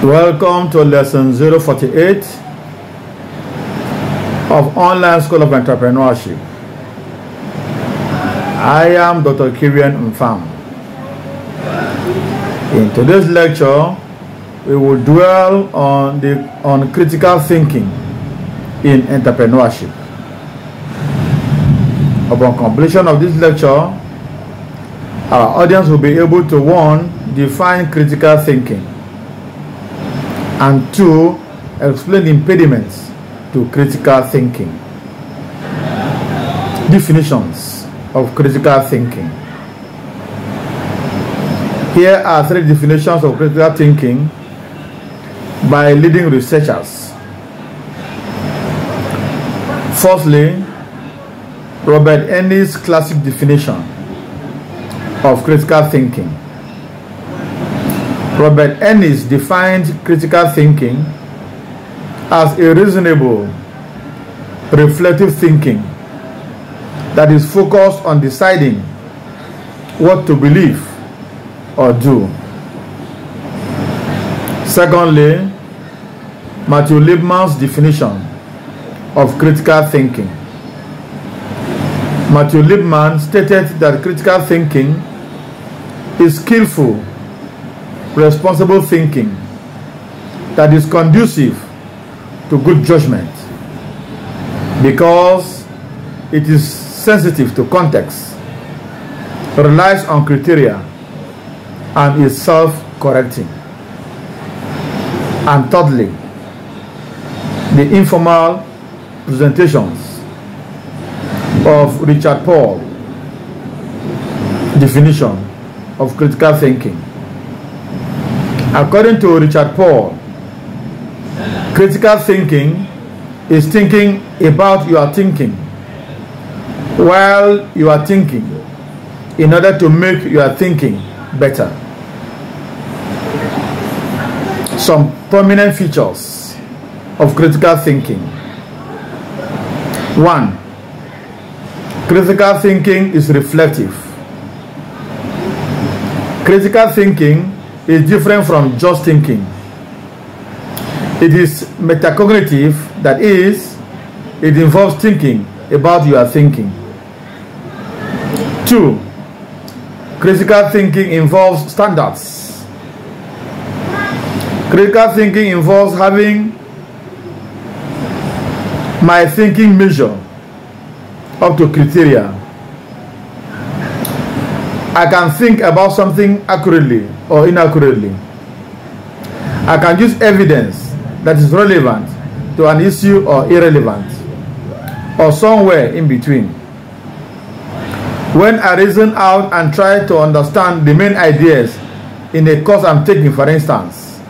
Welcome to lesson 048 of Online School of Entrepreneurship. I am Dr. Kirian Mfam. In today's lecture, we will dwell on critical thinking in entrepreneurship. Upon completion of this lecture, our audience will be able to 1. Define critical thinking, and 2. Explain impediments to critical thinking. Definitions of critical thinking. Here are 3 definitions of critical thinking by leading researchers. Firstly, Robert Ennis's classic definition of critical thinking. Robert Ennis defined critical thinking as a reasonable, reflective thinking that is focused on deciding what to believe or do. Secondly, Matthew Liebman's definition of critical thinking. Matthew Liebman stated that critical thinking is skillful, responsible thinking that is conducive to good judgment because it is sensitive to context, relies on criteria, and is self-correcting. And thirdly, the informal presentations of Richard Paul definition of critical thinking. According to Richard Paul, critical thinking is thinking about your thinking while you are thinking in order to make your thinking better. Some prominent features of critical thinking. 1. Critical thinking is reflective. Critical thinking is different from just thinking. It is metacognitive, that is, it involves thinking about your thinking. 2. Critical thinking involves standards. Critical thinking involves having my thinking measure up to criteria. I can think about something accurately or inaccurately. I can use evidence that is relevant to an issue or irrelevant, or somewhere in between. When I reason out and try to understand the main ideas in a course I'm taking, for instance,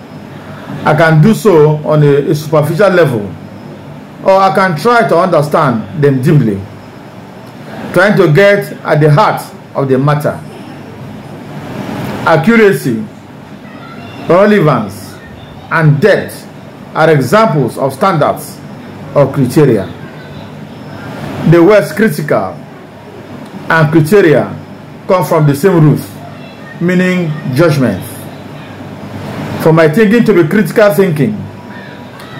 I can do so on a superficial level, or I can try to understand them deeply, trying to get at the heart of the matter. Accuracy, relevance, and depth are examples of standards or criteria. The words critical and criteria come from the same root, meaning judgment. For my thinking to be critical thinking,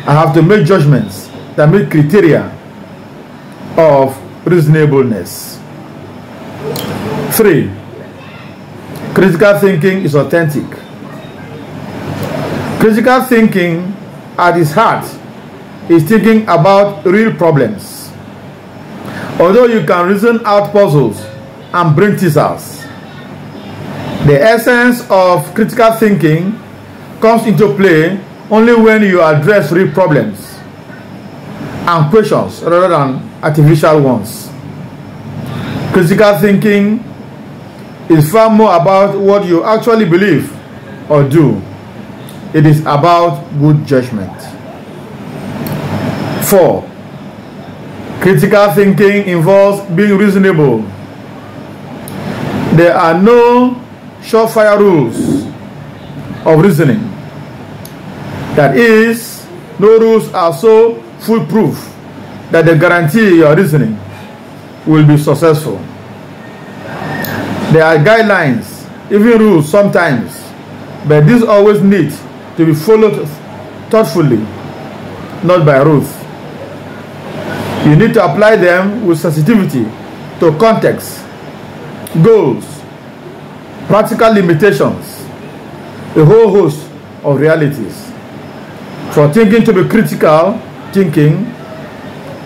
I have to make judgments that meet criteria of reasonableness. 3. Critical thinking is authentic. Critical thinking at its heart is thinking about real problems. Although you can reason out puzzles and brain teasers, the essence of critical thinking comes into play only when you address real problems and questions rather than artificial ones. Critical thinking is far more about what you actually believe or do. It is about good judgment. 4. Critical thinking involves being reasonable. There are no surefire rules of reasoning. That is, no rules are so foolproof that they guarantee your reasoning will be successful. There are guidelines, even rules sometimes, but these always need to be followed thoughtfully, not by ruth. You need to apply them with sensitivity to context, goals, practical limitations, a whole host of realities. For thinking to be critical thinking,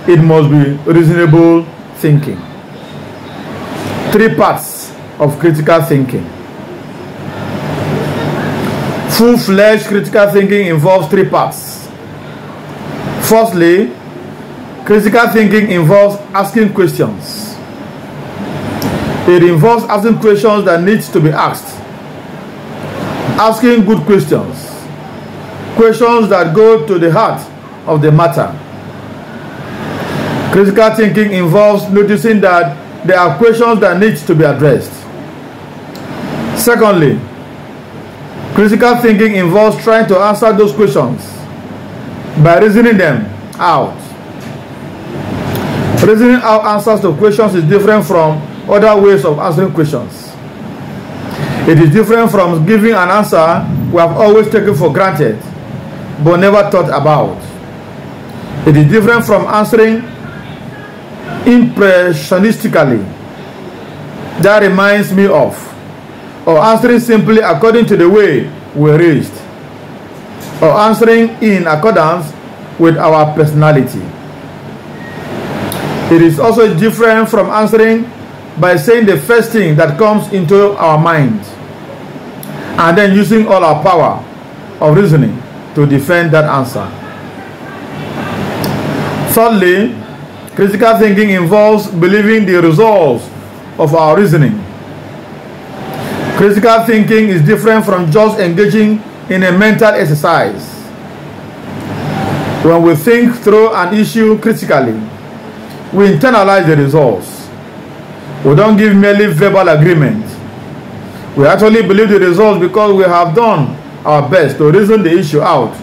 it must be reasonable thinking. 3 parts of critical thinking. Full-fledged critical thinking involves 3 parts. Firstly, critical thinking involves asking questions. It involves asking questions that need to be asked. Asking good questions. Questions that go to the heart of the matter. Critical thinking involves noticing that there are questions that need to be addressed. Secondly, critical thinking involves trying to answer those questions by reasoning them out. Reasoning out answers to questions is different from other ways of answering questions. It is different from giving an answer we have always taken for granted but never thought about. It is different from answering impressionistically, that reminds me of, or answering simply according to the way we're raised, or answering in accordance with our personality. It is also different from answering by saying the first thing that comes into our mind and then using all our power of reasoning to defend that answer. Thirdly, critical thinking involves believing the results of our reasoning. Critical thinking is different from just engaging in a mental exercise. When we think through an issue critically, we internalize the results. We don't give merely verbal agreement. We actually believe the results because we have done our best to reason the issue out,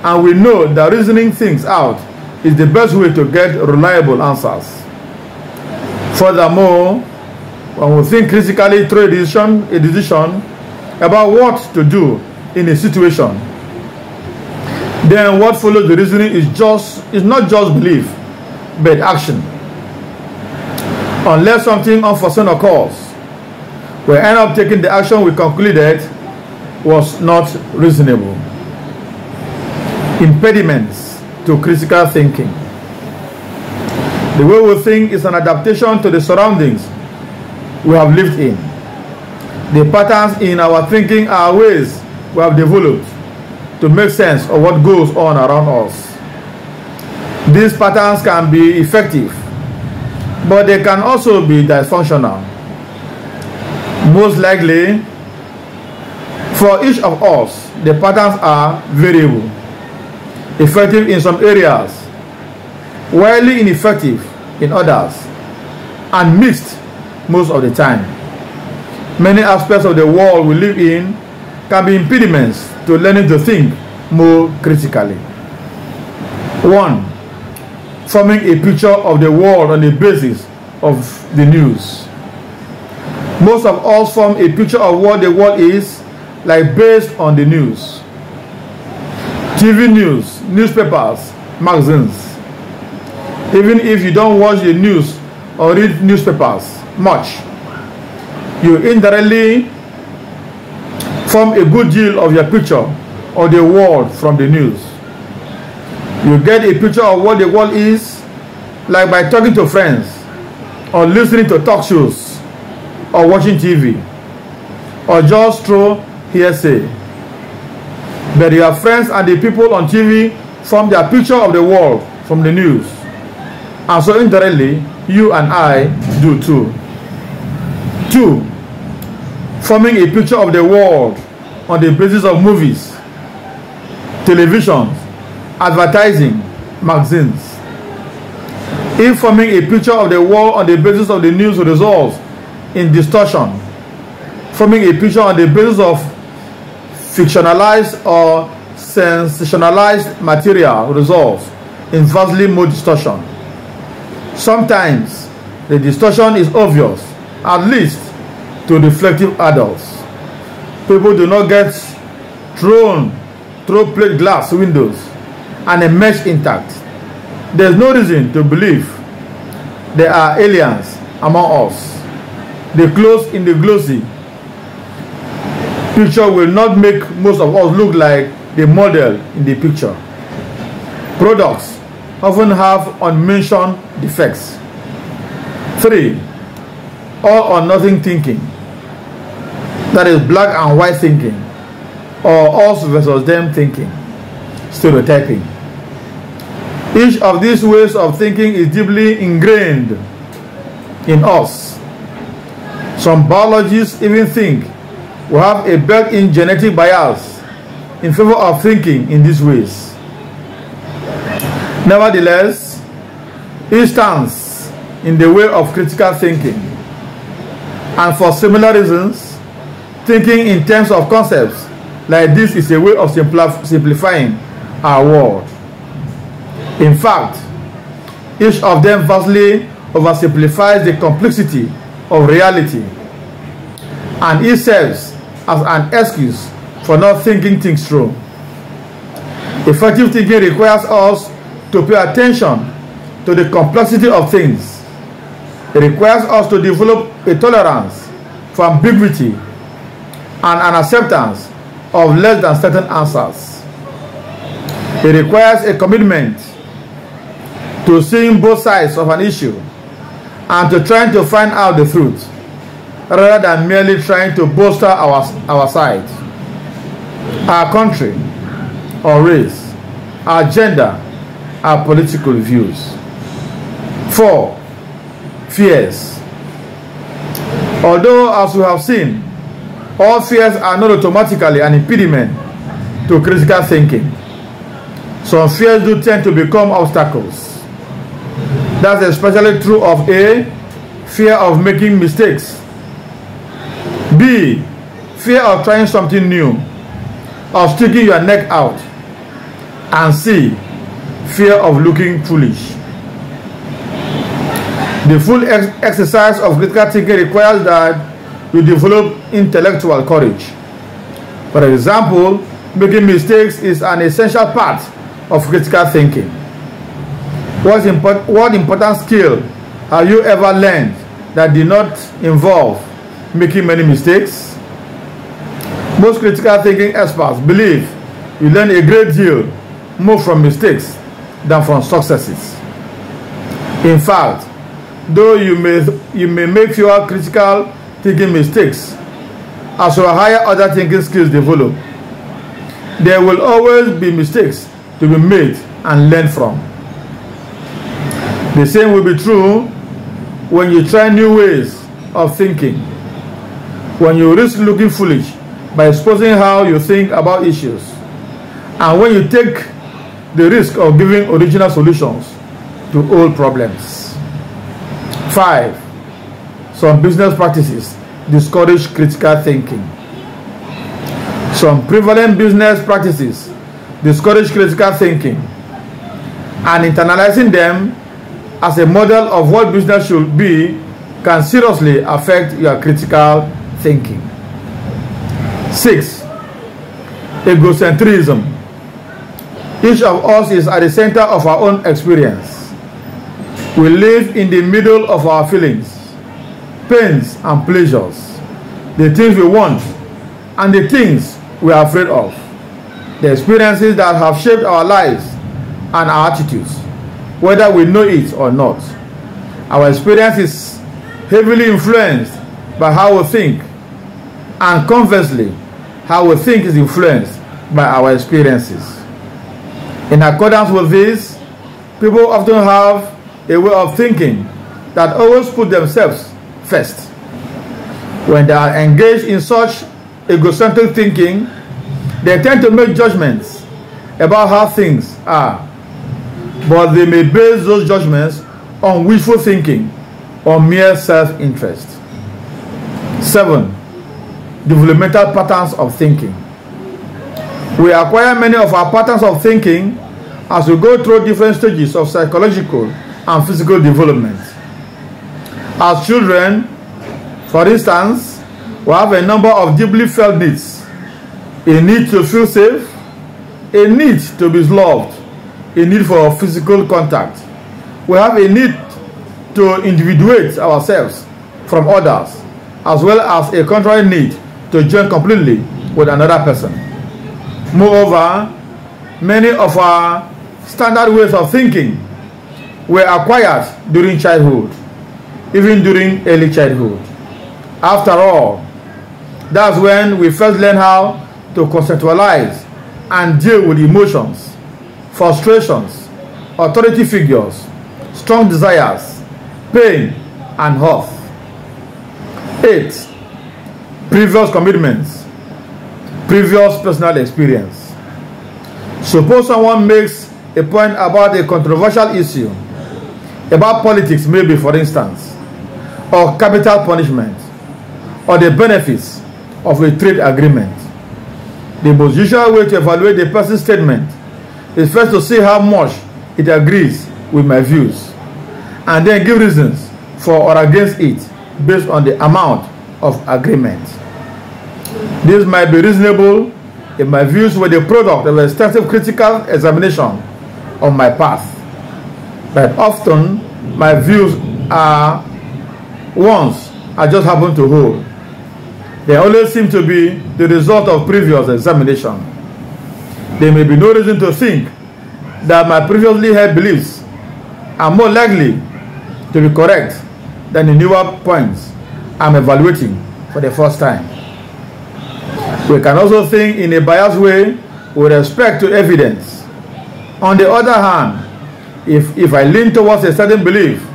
and we know that reasoning things out is the best way to get reliable answers. Furthermore, when we think critically through a decision about what to do in a situation, then what follows the reasoning is not just belief, but action. Unless something unforeseen occurs, we end up taking the action we concluded was not reasonable. Impediments to critical thinking. The way we think is an adaptation to the surroundings we have lived in. The patterns in our thinking are ways we have developed to make sense of what goes on around us. These patterns can be effective, but they can also be dysfunctional. Most likely, for each of us, the patterns are variable, effective in some areas, wildly ineffective in others, and mixed most of the time. Many aspects of the world we live in can be impediments to learning to think more critically. 1. Forming a picture of the world on the basis of the news. Most of us form a picture of what the world is like based on the news. TV news, newspapers, magazines. Even if you don't watch the news or read newspapers much, you indirectly form a good deal of your picture of the world from the news. You get a picture of what the world is like by talking to friends, or listening to talk shows, or watching TV, or just through hearsay. But your friends and the people on TV form their picture of the world from the news, and so indirectly you and I do too. 2. Forming a picture of the world on the basis of movies, television, advertising, magazines. If forming a picture of the world on the basis of the news results in distortion, forming a picture on the basis of fictionalized or sensationalized material results in vastly more distortion. Sometimes the distortion is obvious, at least to reflective adults. People do not get thrown through plate glass windows and emerge intact. There is no reason to believe there are aliens among us. The clothes in the glossy picture will not make most of us look like the model in the picture. Products often have unmentioned defects. 3. All or nothing thinking. That is black and white thinking, or us versus them thinking. Stereotyping. Each of these ways of thinking is deeply ingrained in us. Some biologists even think we have a built-in genetic bias in favor of thinking in these ways. Nevertheless, it stands in the way of critical thinking, and for similar reasons, thinking in terms of concepts like this is a way of simplifying our world. In fact, each of them vastly oversimplifies the complexity of reality, and it serves as an excuse for not thinking things through. Effective thinking requires us to pay attention to the complexity of things. It requires us to develop a tolerance for ambiguity and an acceptance of less than certain answers. It requires a commitment to seeing both sides of an issue and to trying to find out the truth, rather than merely trying to bolster our side, our country, our race, our gender, our political views. 4. Fears. Although, as we have seen, all fears are not automatically an impediment to critical thinking, some fears do tend to become obstacles. That's especially true of A, fear of making mistakes; B, fear of trying something new, of sticking your neck out; and C, fear of looking foolish. The full exercise of critical thinking requires that you develop intellectual courage. For example, making mistakes is an essential part of critical thinking. What important skill have you ever learned that did not involve making many mistakes? Most critical thinking experts believe you learn a great deal more from mistakes than from successes. In fact, though you may make fewer critical thinking mistakes, as your higher order thinking skills develop, there will always be mistakes to be made and learned from. The same will be true when you try new ways of thinking, when you risk looking foolish by exposing how you think about issues, and when you take the risk of giving original solutions to old problems. 5. Some business practices discourage critical thinking. Some prevalent business practices discourage critical thinking, and internalizing them as a model of what business should be can seriously affect your critical thinking. 6. Egocentrism. Each of us is at the center of our own experience. We live in the middle of our feelings, pains and pleasures, the things we want and the things we are afraid of, the experiences that have shaped our lives and our attitudes, whether we know it or not. Our experience is heavily influenced by how we think, and conversely, how we think is influenced by our experiences. In accordance with this, people often have a way of thinking that always put themselves first. When they are engaged in such egocentric thinking, they tend to make judgments about how things are, but they may base those judgments on wishful thinking or mere self-interest. 7. Developmental patterns of thinking. We acquire many of our patterns of thinking as we go through different stages of psychological and physical development. As children, for instance, we have a number of deeply felt needs: a need to feel safe, a need to be loved, a need for physical contact. We have a need to individuate ourselves from others, as well as a contrary need to join completely with another person. Moreover, many of our standard ways of thinking were acquired during childhood, even during early childhood. After all, that's when we first learn how to conceptualize and deal with emotions, frustrations, authority figures, strong desires, pain, and health. 8. Previous commitments, previous personal experience. Suppose someone makes a point about a controversial issue, about politics maybe for instance, or capital punishment, or the benefits of a trade agreement. The most usual way to evaluate the person's statement is first to see how much it agrees with my views, and then give reasons for or against it based on the amount of agreement. This might be reasonable if my views were the product of extensive critical examination of my path, but often my views are ones I just happen to hold. They always seem to be the result of previous examination. There may be no reason to think that my previously held beliefs are more likely to be correct than the newer points I'm evaluating for the first time. We can also think in a biased way with respect to evidence. On the other hand, if I lean towards a certain belief,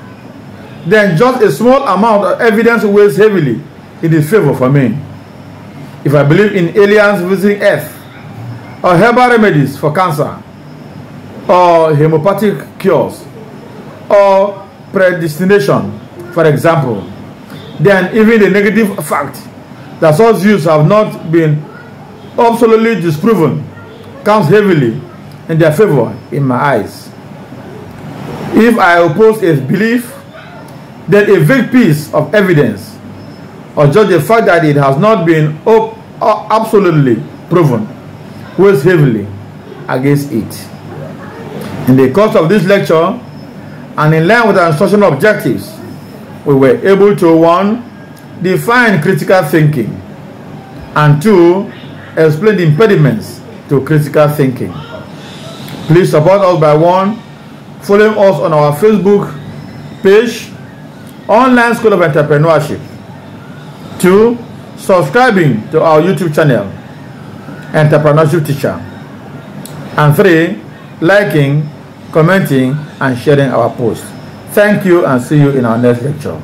then just a small amount of evidence weighs heavily in its favor for me. If I believe in aliens visiting Earth, or herbal remedies for cancer, or homeopathic cures, or predestination, for example, then even the negative fact that such views have not been absolutely disproven counts heavily in their favor in my eyes. If I oppose a belief, then a vague piece of evidence, or just the fact that it has not been absolutely proven, weighs heavily against it. In the course of this lecture, and in line with our instructional objectives, we were able to 1. Define critical thinking, and 2. Explain the impediments to critical thinking. Please support us by 1. Following us on our Facebook page, Online School of Entrepreneurship. 2. Subscribing to our YouTube channel, Entrepreneurship Teacher. And 3. Liking, commenting, and sharing our posts. Thank you, and see you in our next lecture.